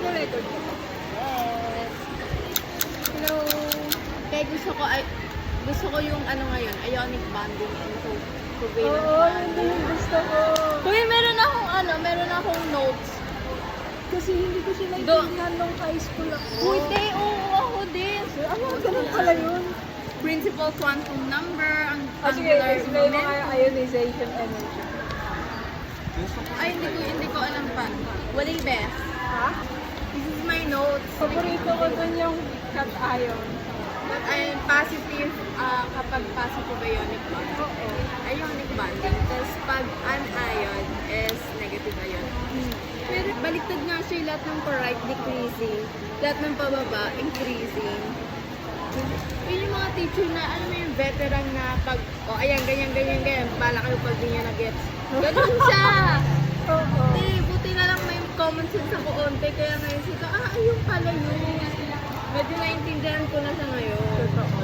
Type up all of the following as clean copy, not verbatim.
Record ko. Yes. Hello. Kaya gusto ko yung ano ngayon, ionic bonding and covalent Oo, bonding. hindi yung gusto ko. Kuya, meron akong notes. Kasi hindi ko siya naiintindihan nung high school ako. Hindi, oo, ako din. Ano, ganun pala yun? Principal quantum number, ang Sige, angular explain mo momentum. nga yung ionization energy. Ay, hindi ko alam pa. Wali best. Ha? This is my notes. Paborito ko dun yung cation. But I'm positive kapag positive ionic bond. Oo. Ionic bonding. Tapos pag anion is negative ion. Pero baliktad nga siya lahat ng pa-right decreasing. Lahat ng pababa increasing. Yun yung mga teacher na, alam mo yung veteran na pag, ayan, ganyan. Bala kayo pag di niya na-gets. Ganun siya! Oo. Buti na lang may common sense ako onte. Kaya ngayon sito, ayun pala yun. Medyo naintindihan ko na siya ngayon. Totoo.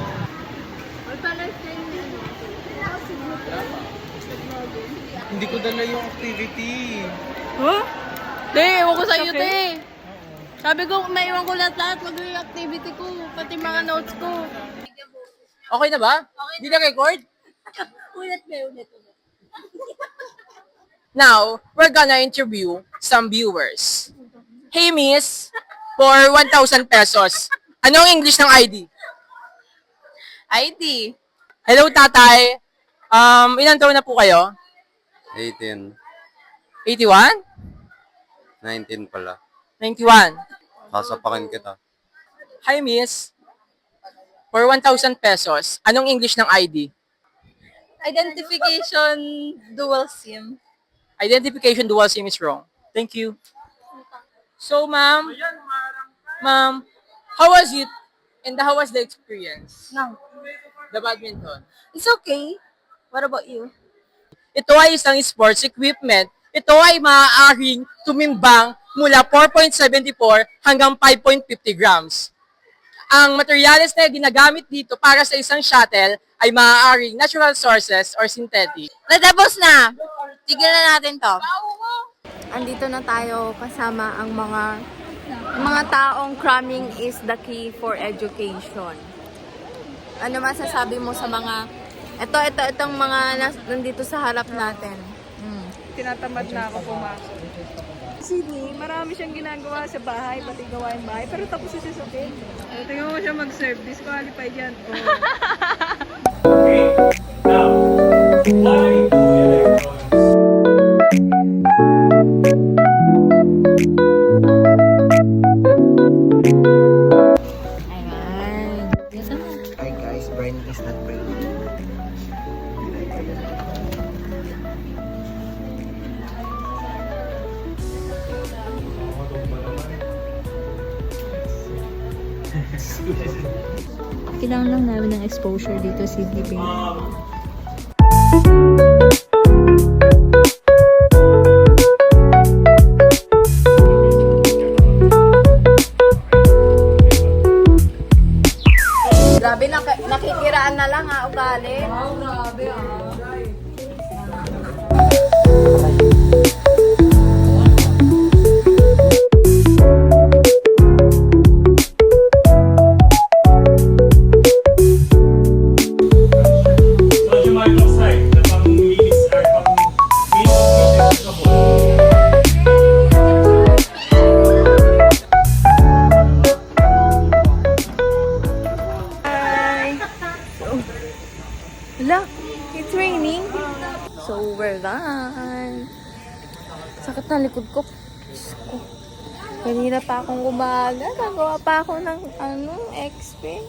Or pala siya yun. Hindi ko dala yung activity. Huh? Te, ewan ko sa'yo, Okay. te. Sabi ko, maiwan ko lahat mag yung activity ko, pati mga notes ko. Okay na ba? Hindi na record? Ulit. Now, we're gonna interview some viewers. Hey, miss, for 1,000 pesos, anong English ng ID? ID. Hello, tatay. Ilan taon na po kayo? 18, 81? 19 pala. 91? Sasapakin kita. Hi, miss. For 1,000 pesos, anong English ng ID? Identification dual SIM. Identification dual SIM is wrong. Thank you. So, ma'am, how was it and how was the experience? No. The badminton. It's okay. What about you? Ito ay isang sports equipment. Ito ay maaaring tumimbang mula 4.74 hanggang 5.50 grams. Ang materyales na ginagamit dito para sa isang shuttle ay maaaring natural sources or synthetic. Natapos na! Tigil na natin to. Andito na tayo kasama ang mga taong cramming is the key for education. Ano masasabi mo sa mga itong mga nandito sa harap natin? Tinatamad na ako pumasok. Sydney, marami siyang ginagawa sa bahay, pati gawain bahay, pero tapos na siya sa bed. Tingnan mo siya mag-serve, disqualified yan. Ayan. Hi guys, Brian is not brain. Kailangan lang namin ng exposure dito si Baby. Grabe, nakikiraan na lang ugali. Medyo outside, na pang-linis or pang-linis sa Hala, it's raining. So, we're done. Sakit na likod ko. Diyos ko. Kanina pa akong umaga. Nagawa pa ako ng XP.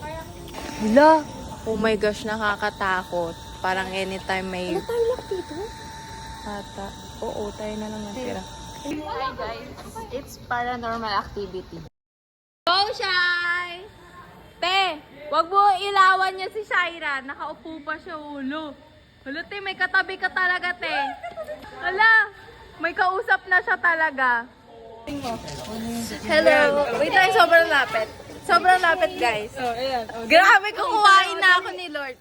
Hala. Oh my gosh, nakakatakot. Parang anytime may... Ano tayo lang dito? Ata. Oo, tayo na lang natira. Hi guys, it's paranormal activity. Go, Shai! Te, wag mo ilawan niya si Shaira. Nakaupo pa siya, ulo. Hala, te, may katabi ka talaga, te. Hala, may kausap na siya talaga. Hello. Wait tayo, sobrang lapit. Sobrang lapit, guys. Oh, ayan. Oh, Grabe, kukuhain na ako ni Lord.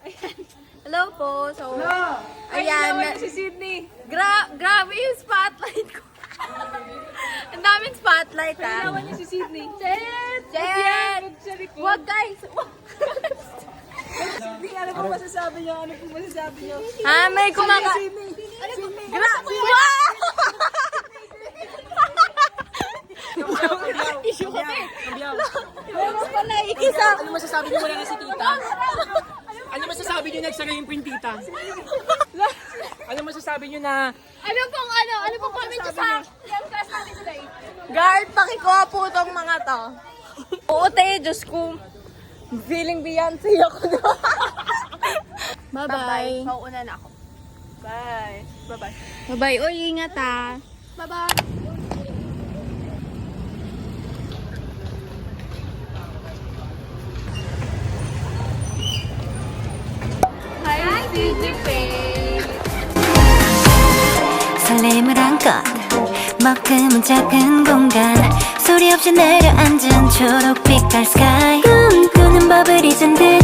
Hello po. So, Ay, ayan. naman si Sydney. Grabe yung spotlight ko. Ang daming spotlight, ha? Ginawa niya si Sydney. Jen! Sa likod. Wag, guys! Sydney, ano po masasabi niyo? Ano po masasabi niyo? Ha? May kumaka... Sydney! Sydney! Grabe! Wow! Issue kami! Meron pala, ikisa. Ano masasabi niyo wala na si tita? Ano masasabi niyo nagsara yung print tita? Ano masasabi niyo na Ano pong comment nyo sa yung class natin today? Guard, pakikuha po itong mga to. Oo, te, Diyos ko. Feeling Beyonce ako na. Bye-bye. Mauuna na ako. Bye! Bye-bye! Bye-bye. Uy, ingat ha. Bye-bye. Hi, Sydney Faye. 설렘을 안건 먹금은 작은 공간 소리 없이 내려앉은 초록빛깔 스카이 꿈꾸는 법을 잊은 듯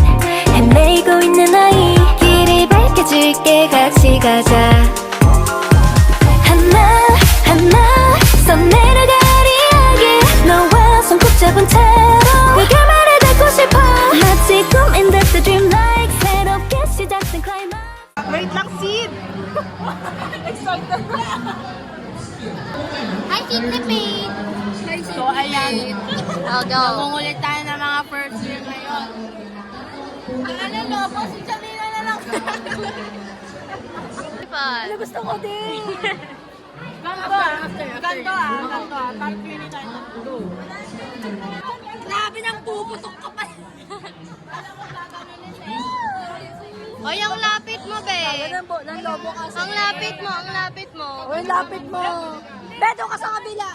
헤매고 있는 아이 길이 밝혀줄게 같이 가자 하나하나 써내려갈 이야기 너와 손 꼭 잡은 채로 그 결말을 닫고 싶어 마치 꿈인 듯 dream like 새롭게 시작된 climax Wait lang, Sid. Hi, Sydney Faith! So, ayan. I'll go. Nangungulit tayo ng mga first year ngayon. Ang ano, lobo, si Jamila na lang. Fun. Gusto ko din. Ganto ah. Ganto ah. Parang pili tayo ng go. Grabe nang puputok ka pa. Hoy, ang lapit mo, be. Ng lobo kasi. Ang lapit mo. Uy, lapit mo. Beto ka sa kabila.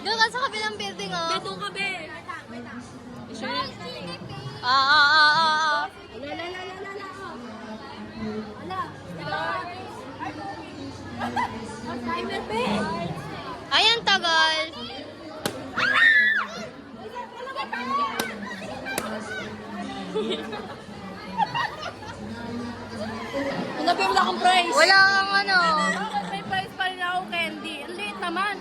Doon ka sa kabilang building, oh. Beto ka, be. Ah. Timer, be. Ayan, tagal. Hanapin mo na akong prize. Wala kang ano. May prize pa rin ako, candy. Ang liit naman.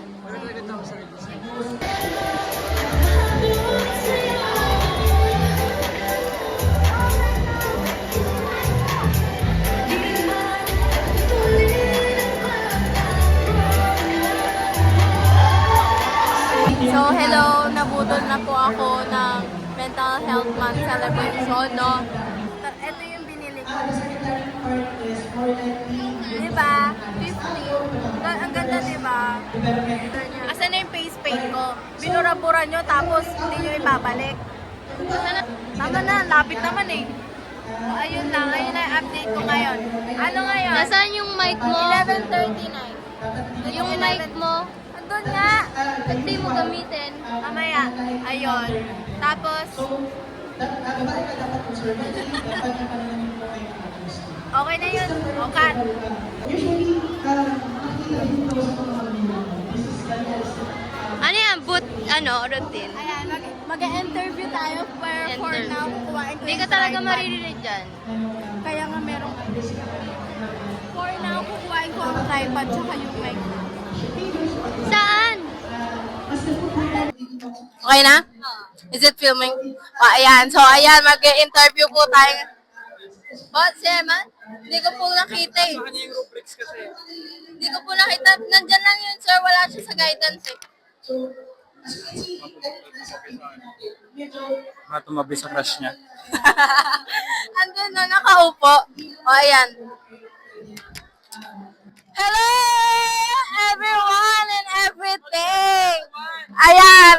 So, hello. Nabudol na po ako ng Mental Health Month celebration, no? Ito yung binili ko. Diba? 50. Ang ganda, diba? Asan na yung face paint ko? Binura-bura nyo, tapos hindi nyo ibabalik. Tama na, lapit naman eh. So, ayun lang yung update ko ngayon. Ano ngayon? Nasaan yung mic mo? 11:39. Yung mic mo? Andun nga. Hindi mo gamitin. Mamaya. Ayun. Tapos, okay na yun. Okay. Ano yan? Routine? Ayan, mag-interview tayo for Interview. now. Kukuhain ko Hindi yung ka talaga tripod. maririnig dyan. Kaya nga meron. For now, kukuhain ko ang tripod tsaka yung mic. Saan? Okay na? Is it filming? Ayan. So, ayan. Mag-interview po tayo. Seman? Hindi ko po nakita eh. Hindi ko po nakita. Nandyan lang yun, sir. Wala siya sa guidance eh. Tumabi sa crush niya. Andun na, nakaupo. Ayan. Hello, everyone and everything. Ayan.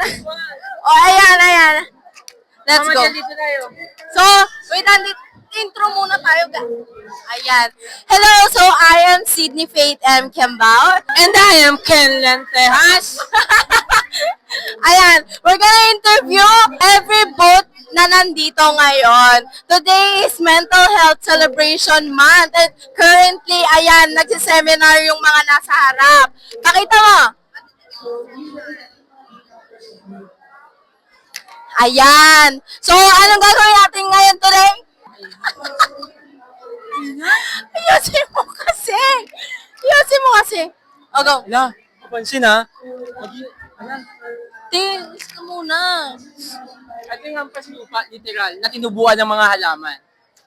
Ayan. Let's go. So, wait, intro muna tayo, guys. Ayan. Hello, so I am Sydney Faith M. Kembao. And I am Ken Lentejas. Ayan, we're gonna interview every booth na nandito ngayon. Today is Mental Health Celebration Month. And currently, ayan, nagsiseminar yung mga nasa harap. Pakita mo. Ayan. So, anong gagawin natin ngayon today? Ayusin mo kasi. O, go. Hala, Kapansin ha. Tingis ka muna. Ito yung hampas lupa, literal, na tinubuan ng mga halaman.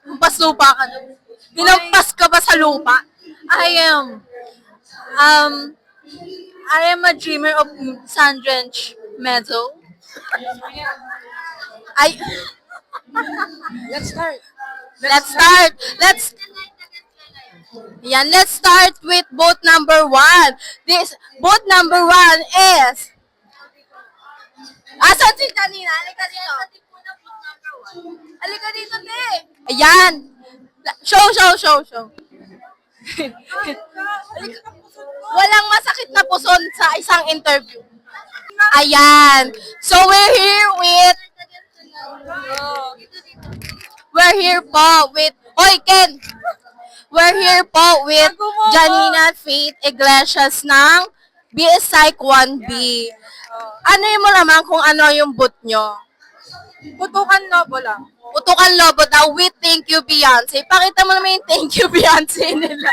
Hampas lupa ka na. Hinampas ka ba sa lupa? I am a dreamer of sun-drenched meadow. Let's start. Let's start with boat number 1. Boat number 1 is... Asan si Janina? Halika dito. Halika dito, te. Ayan. Show. Walang masakit na puson sa isang interview. Ayan. So, we're here po with... Hoy, Ken! We're here po with Janina Faith Iglesias ng BS Psych 1B. Ano yung mo naman kung ano yung boot nyo? Putukan Lobo lang. Putukan Lobo daw with Thank You Beyonce. Pakita mo naman yung Thank You Beyonce nila.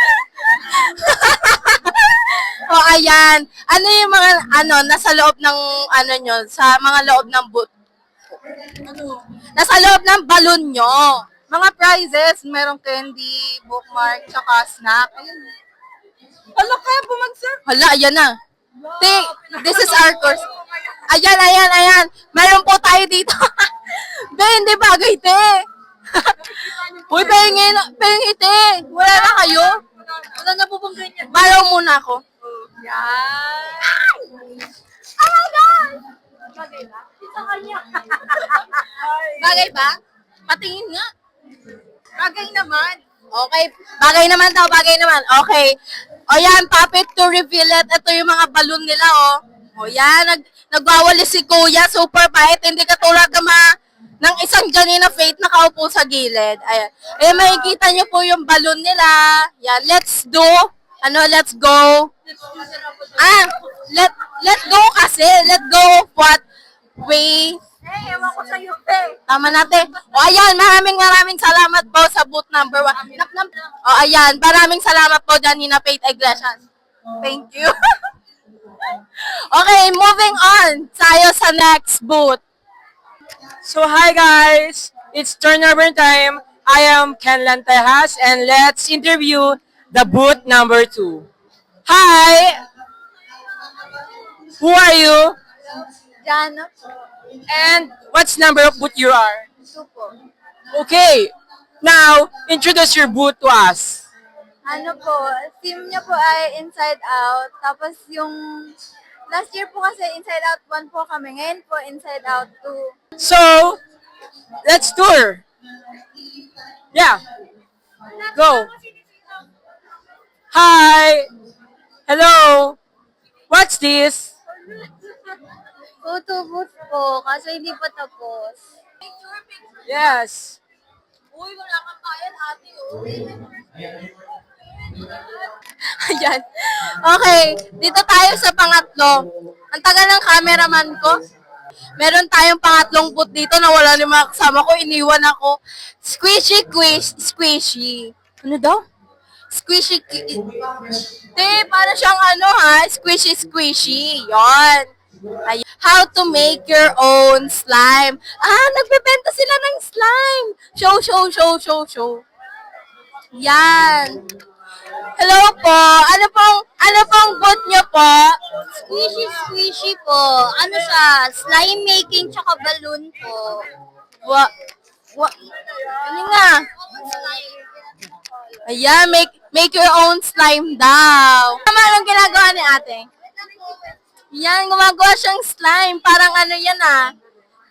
O, ayan. Ano yung mga, nasa loob ng, nyo, sa mga loob ng boot? Nasa loob ng balloon nyo. Mga prizes, merong candy, bookmark, tsaka snack. Hala, kaya bumagsak. Hala, ayan na. This is our course. Ayan. Meron po tayo dito. Be, hindi bagay, te. Uy, pengi, te. Wala na kayo? Wala na po bang ganyan? Baraw muna ako. Yan. Oh my God! Bagay ba? Sa kanya. Bagay ba? Patingin nga. Bagay naman. Okay. Bagay naman. Okay. O yan, puppet to reveal it. Ito yung mga balloon nila, oh. O yan, nagwawali si Kuya. Super bait. Hindi katulad ng isang Janina Faith nakaupo sa gilid. Ayan. Ayan, makikita nyo po yung balloon nila. Yan, let's go. Let's go. Let go kasi. Let go of what way. Ewan ko sa'yo, te. Tama natin. O ayan, maraming salamat po sa boot number 1. O ayan, maraming salamat po Janina Faith Iglesias. Thank you. Okay, moving on. Tayo sa next boot. So hi guys, it's turnover time. I am Ken Lantejas and let's interview the booth number 2. Hi! Who are you? Jana And what's number of booth you are? po. Okay, now introduce your booth to us. Team niya po ay Inside Out. Tapos yung last year po kasi Inside Out 1 po kami. Ngayon po Inside Out 2. So, let's tour. Yeah. Go. Hi. Hello. What's this? Photo booth po, kasi hindi pa tapos. Yes. Uy, wala kang bayan, ate, oh. Ayan. Okay, dito tayo sa pangatlo. Ang tagal ng cameraman ko. Meron tayong pangatlong booth dito na wala ni mga kasama ko. Iniwan ako. Squishy. Ano daw? Squishy. Para siyang squishy. Yon. How to make your own slime. Nagbebenta sila ng slime. Show. Yan. Hello po. Ano pong booth nyo po? Squishy po. Ano siya? Slime making tsaka balloon po. Ano nga? Ayan, make your own slime daw. Anong ginagawa ni ate? Yan, gumagawa siyang slime. Parang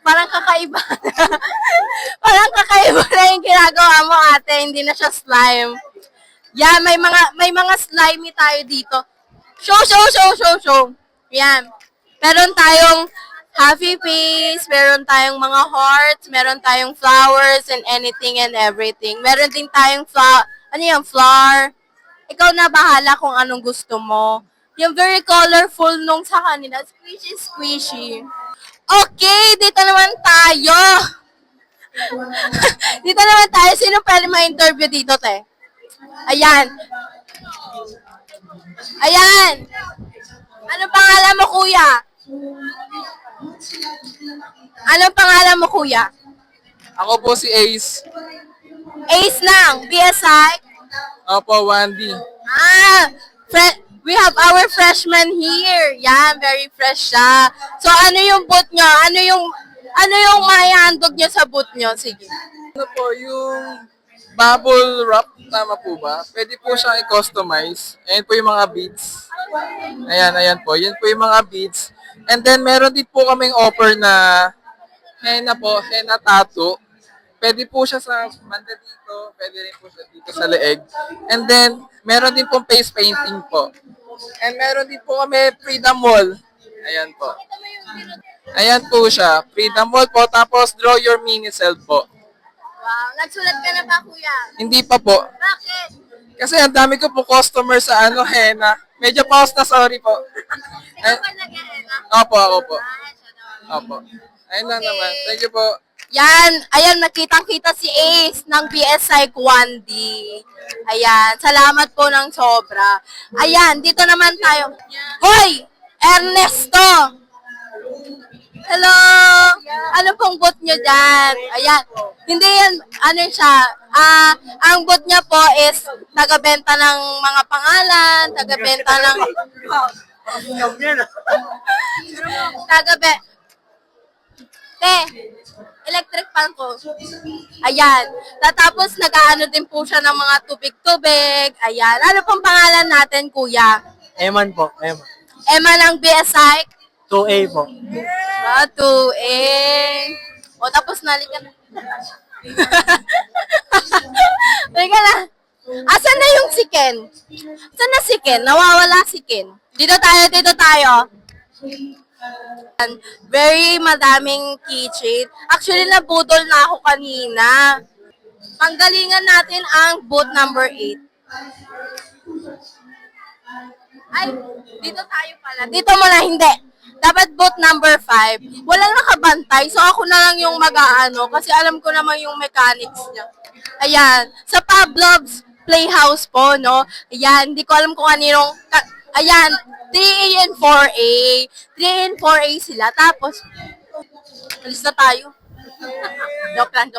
parang kakaiba. Parang kakaiba na yung ginagawa mo, ate. Hindi na siya slime. Yan, may mga slimy tayo dito. Show. Yan. Meron tayong happy face, meron tayong mga hearts, meron tayong flowers and anything and everything. Meron din tayong flower. Ikaw na bahala kung anong gusto mo. Yung very colorful nung sa kanila. Squishy. Okay, dito naman tayo. Sino pwede ma-interview dito, te? Ayan. Anong pangalan mo, kuya? Anong pangalan mo, kuya? Ako po si Ace. Ace lang, BSI. Opo, 1D. We have our freshman here. Yan, very fresh siya. So, ano yung boot nyo? Ano yung maihandog nyo sa boot nyo? Sige. Ano po, yung bubble wrap, tama po ba? Pwede po siyang i-customize. Ayan po yung mga beads. Ayan po. Yan po yung mga beads. And then, meron din po kaming offer na henna tattoo. Pwede po siya sa banda dito, pwede rin po siya dito sa leeg. And then, meron din pong face painting po. And meron din po kami Freedom Wall. Ayan po. Ayan po siya. Freedom Wall po, tapos draw your mini self po. Wow, nagsulat ka na ba, kuya? Hindi pa po. Bakit? Kasi ang dami ko po customer sa henna. Medyo pause na, sorry po. Ikaw ba nag-henna? Opo, ako po. Siya naman. Opo. Ayun lang naman. Thank you po. Yan, ayan, nakitang-kita si Ace ng BSI 1D. Ayan, salamat po ng sobra. Ayan, dito naman tayo. Hoy! Ernesto! Hello! Ano pong boot nyo dyan? Ayan, hindi yan, ano siya, ang boot niya po is tagabenta ng mga pangalan, tagabenta ng... Electric fan ko. Ayan. Tapos nag-aano din po siya ng mga tubig-tubig. Ayan. Ano pong pangalan natin, kuya? Eman po, Eman. Emma ng BSI? 2A po. 2A. O, tapos nalika na. Halika na. Asan na yung si Ken? Asan na si Ken? Nawawala si Ken. Dito tayo. Very madaming keychain. Actually, nabudol na ako kanina. Panggalingan natin ang booth number 8. Ay, dito tayo pala. Dito muna, hindi. Dapat booth number 5. Walang nakabantay, so ako na lang yung mag-aano kasi alam ko naman yung mechanics niya. Ayan, sa Pavlov's Playhouse po, no? Ayan, hindi ko alam kung aninong... Ayan, 3A and 4A. 3A and 4A sila. Tapos, alis na tayo. joke lang.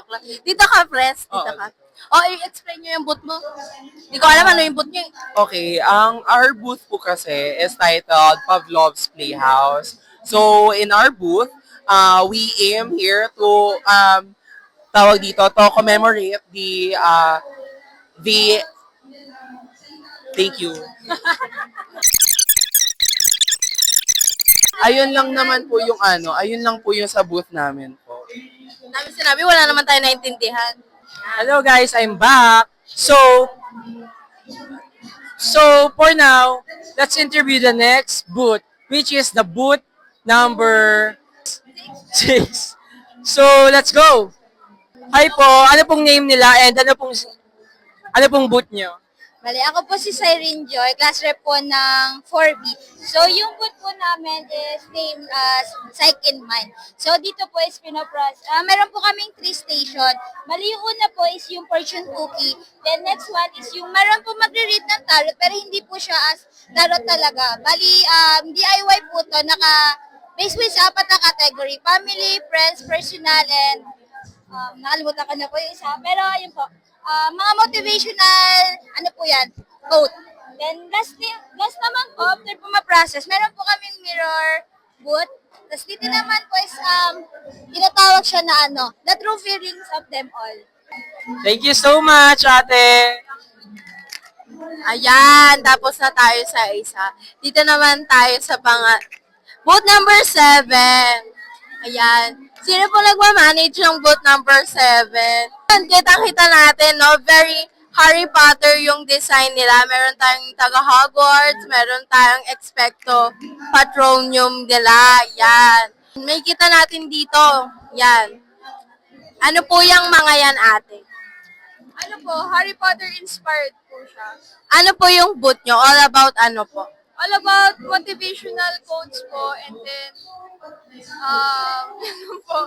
Dito ka, friends. Dito ka. O, i-explain nyo yung booth mo. Hindi ko alam ano yung booth nyo. Okay, our booth po kasi is titled Pavlov's Playhouse. So, in our booth, we aim here to, to commemorate the, thank you. Ayun lang naman po yung ayun lang po yung sa booth namin po. Namin sinabi, wala naman tayo naintindihan. Hello guys, I'm back. So for now, let's interview the next booth, which is the booth number 6. So let's go. Hi po, ano pong name nila and ano pong booth nyo? Bale, ako po si Cyrene Joy, class rep po ng 4B. So, yung booth po namin is named Psych in Mind. So, dito po is pinopros. Meron po kaming 3 station. Bali, yung una po is yung fortune cookie. Then, next one is yung meron po magre-read ng tarot, pero hindi po siya as tarot talaga. Bali, DIY po to, based with sa 4 na category. Family, friends, personal, and nakalimutan ko na po yung isa. Pero, yun po. Mga motivational, ano po yan, quote. Then, last naman po, after po ma-process, meron po kaming mirror booth. Tapos dito naman po is, tinatawag siya na the true feelings of them all. Thank you so much, ate! Ayan, tapos na tayo sa isa. Dito naman tayo sa booth number 7. Ayan. Sino po nagmamanage ng booth number 7? Kitang-kita natin, no? Very Harry Potter yung design nila. Meron tayong taga-Hogwarts, meron tayong Expecto Patronum nila. Yan. May kita natin dito. Yan. Ano po yung mga yan, ate? Ano po? Harry Potter inspired po siya. Ano po yung booth nyo? All about ano po? All about motivational quotes po and then po,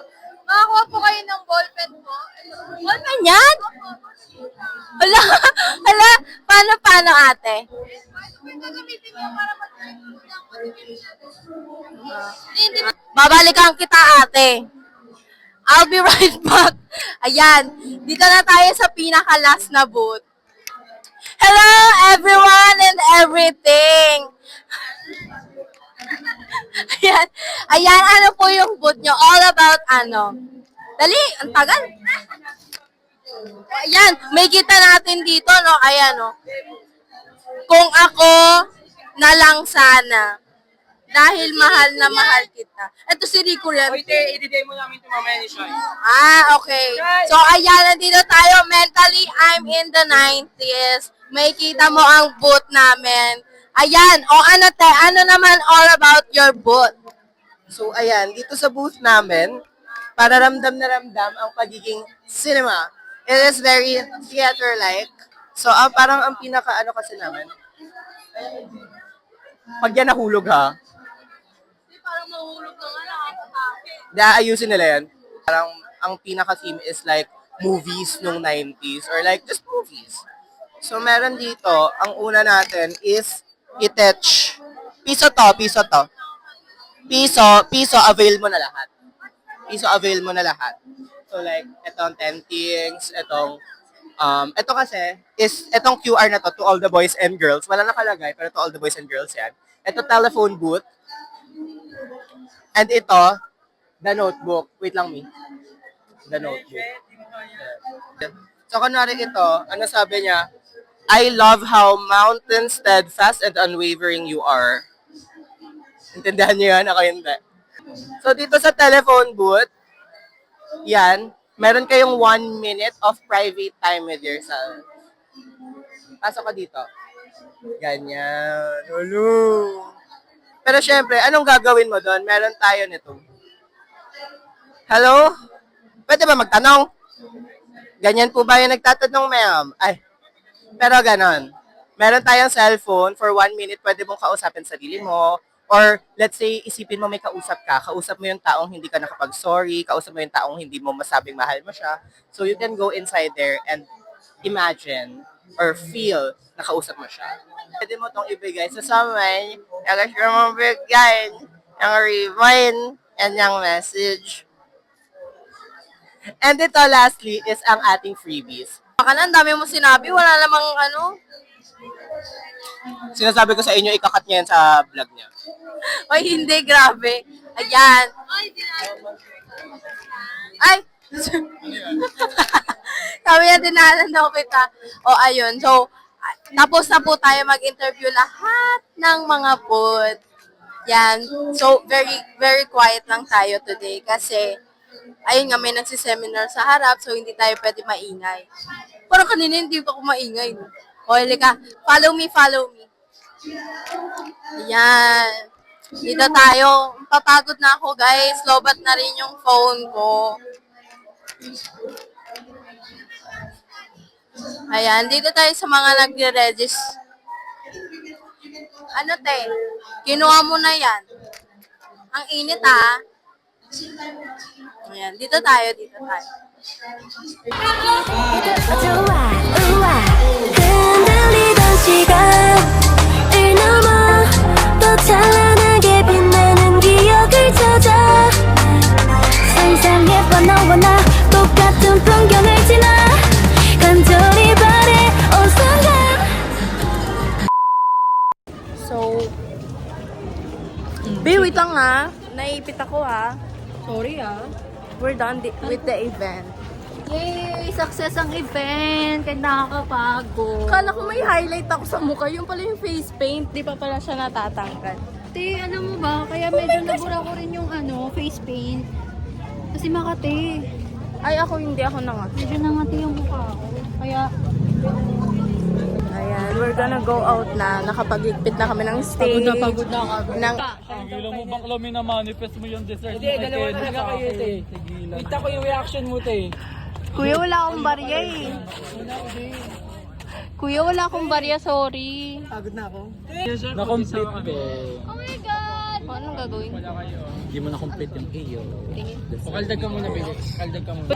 Makakuha po kayo ng ballpen po. Ballpen yan? Hala, hala, paano ate? Babalikan kita ate. I'll be right back. Ayan, dito na tayo sa pinaka-last na booth. Hello everyone and everything. Ayan, ano po yung booth nyo? All about ano? Dali, ang tagal. Ayan, may kita natin dito, no? Ayan, no? Kung ako na lang sana. Dahil mahal na mahal kita. Ito si Rico Ren. Wait, i-day mo namin ito mamaya ni Shai. Okay. So, ayan, nandito tayo. Mentally, I'm in the 90s. May kita mo ang booth namin. Ayan. O ano te, ano naman all about your booth? So, ayan, dito sa booth namin, para ramdam na ramdam ang pagiging cinema. It is very theater-like. So, parang ang pinaka-ano kasi namin, pag yan nahulog ha, Parang mahulog ka nga, nakakatakot. ayusin nila yan. Parang ang pinaka-theme is like movies nung 90s or like just movies. So, meron dito, ang una natin is Itech. Piso to. Piso, avail mo na lahat. So, like, etong 10 things, ito kasi, etong QR na to all the boys and girls. Wala nakalagay, pero to all the boys and girls yan. Ito, telephone booth. And ito, the notebook. Wait lang, me. The notebook. So, kunwari ito, ano sabi niya? I love how mountain steadfast and unwavering you are. Intindihan niyo yan? Ako hindi. So, dito sa telephone booth, yan, meron kayong 1 minute of private time with yourself. Pasok ka dito. Ganyan. Hello. Pero syempre, anong gagawin mo doon? Meron tayo nito. Hello? Pwede ba magtanong? Ganyan po ba yung nagtatanong, ma'am? Ay, pero ganon. Meron tayong cellphone for 1 minute, pwede mong kausapin sarili mo. Or let's say, isipin mo may kausap ka. Kausap mo yung taong hindi ka nakapag-sorry. Kausap mo yung taong hindi mo masabing mahal mo siya. So you can go inside there and imagine or feel na kausap mo siya. Pwede mo itong ibigay sa someone, yung mo bigay, yung remind, and yung message. And ito lastly is ang ating freebies. Baka na, ang dami mo sinabi. Wala namang ano. Sinasabi ko sa inyo, ikakat niya yan sa vlog niya. Ay, hindi. Grabe. Ayan. Ay! Sabi niya, dinalan daw kita. O, ayun. So, tapos na po tayo mag-interview lahat ng mga booth. Yan. So, very, very quiet lang tayo today kasi, ayun nga, may nagsiseminar sa harap, so hindi tayo pwede maingay. Parang kanina hindi pa ako maingay. O, halika. Follow me. Ayan. Dito tayo. Papagod na ako, guys. Lobat na rin yung phone ko. Ayan, dito tayo sa mga nagre-register. Ano te? Kinuha mo na yan. Ang init Ayan, dito tayo. 좋아 우와 흔들리던 시간을 넘어 또 찬란하게 빛나는 기억을 찾아 상상해봐 너와 나 똑같은 풍경을 지나 간절히 바래 온 순간. So, wait lang Naipit ako Sorry We're done with the event. Yay! Success ang event! Kahit nakakapagod. Kala ko may highlight ako sa mukha. Yung pala yung face paint. Di pa pala siya natatanggal. Te, alam mo ba? Kaya medyo nabura ko rin yung face paint. Kasi makati. Ay, ako hindi ako nangati. Medyo nangati yung mukha ko. Kaya, Ayan, we're gonna go out na. Nakapag-igpit na kami ng stage. pagod na ako. Gilang mo bakla, mina-manifest mo yung dessert. Hindi, dalawa talaga kayo, te. Kita ko yung reaction mo, te. Kuya, wala akong barya Kuya, wala akong barya, sorry. Pagod na ako. Na-complete, be. oh my God! Kung anong gagawin ko? Hindi mo na-complete yung A, Tingin. Kaldag ka muna, Bilis. Kaldag ka muna.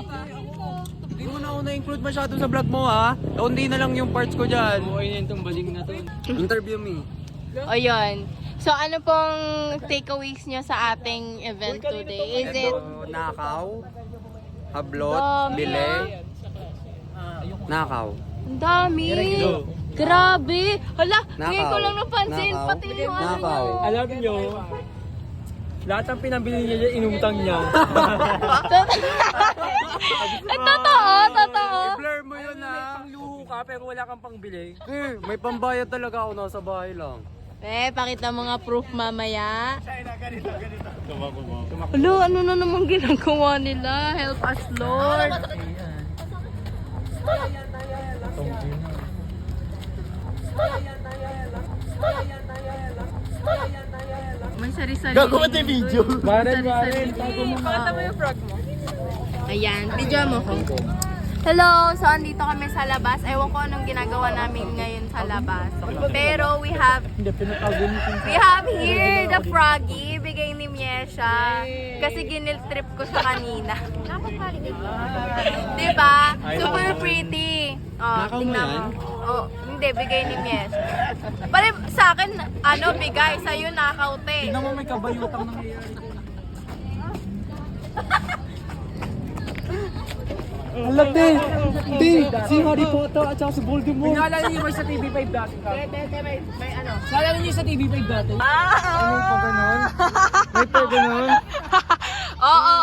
Hindi mo na ako na-include masyado sa vlog mo, ha? Hindi na lang yung parts ko dyan. Buhay na itong baling na to. Interview me. O yun. So ano pong takeaways nyo sa ating event today? Is it... Nakaw, hablot, Dami. bile, nakaw. Ang dami! Grabe! Hala, ngayon ko Nakaw. lang napansin. Nakaw. Pati yung ano Nakaw. nyo. Alam nyo, lahat ng pinambili niya dyan, inutang niya. Totoo. Blur mo yun, ha? Pangluho ka, pero wala kang pangbili. May pambayad talaga ako, nasa bahay lang. Pakita mo nga proof mamaya. Hala, ano na naman ginagawa nila? Help us, Lord. May sari-sari. Gagawa tayo video. Baren. Pakita mo yung frog mo. Ayan, video mo. Hello! So, andito kami sa labas. Ewan ko anong ginagawa namin ngayon sa labas. Pero we have here the froggy. Bigay ni Miesha. Kasi ginil trip ko siya kanina. Diba? Super pretty. Oh, tingnan mo. Oh, hindi, bigay ni Miesha. Pare, sa akin, bigay. Sa'yo, nakaute. Tignan mo may kabayutang nangyayari. Alam din! Si Harry Potter at saka si Voldemort. Pinaalala niyo ba sa TV5 dati ka? May ano? Naalala niyo sa TV5 dati? Ano pa ganun? May pa ganun? Oo.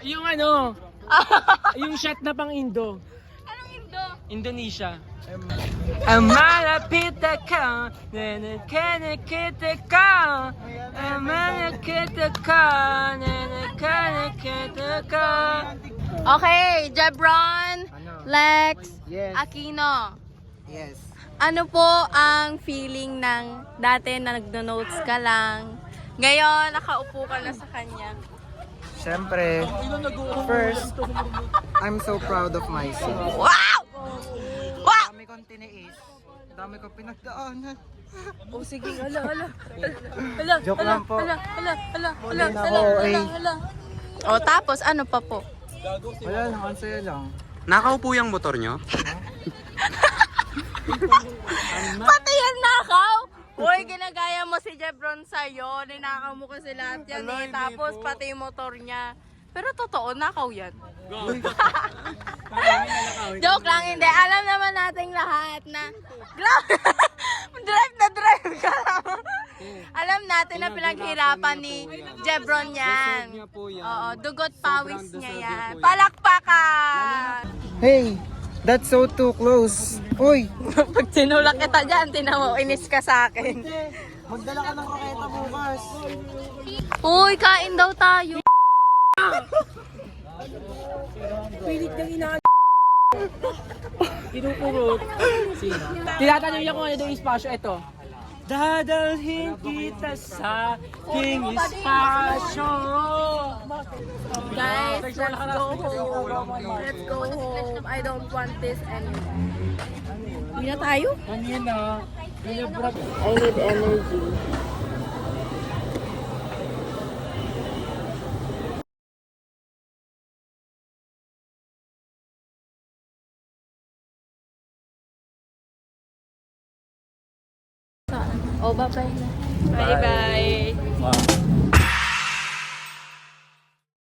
Yung yung shot na pang Indo. Anong Indo? Indonesia. Malapit ka, nanakita ka, malapit ka, nanakita ka. Okay, Jebron, Lex, Aquino. Yes. Ano po ang feeling ng dati na nagno-notes ka lang, ngayon nakaupo ka na sa kanya? Siyempre, first, I'm so proud of myself. Wow! Wow! Dami kong tiniis. Dami kong pinagdaanan. Oh, sige, hala. Joke lang po. Hala. eh. O, tapos ano pa po? Wala lang, ang saya lang. Nakaupo yung motor nyo? Pati yan nakaw! Uy, ginagaya mo si Jebron sa'yo. Ninakaw mo kasi lahat yan eh. Tapos pati yung motor niya. Pero totoo, nakaw yan. Joke lang, hindi. Alam naman nating lahat na drive ka lang. Alam natin na pinaghirapan ni Jebron yan. Oo, dugot pawis niya yan. Palakpakan! Hey, that's so too close. Uy! Pag tinulak kita dyan, tinan mo, inis ka sa akin. Magdala ka ng roketa bukas. Uy, kain daw tayo. Kinukurot. Tinatanong niya kung ano daw yung espasyo. Ito. Dadalhin kita sa aking espasyo. Guys, let's go home. Let's go home. I don't want this anymore. Hindi na tayo? Kanina. I need energy. Oh, bye-bye. Bye-bye. Wow.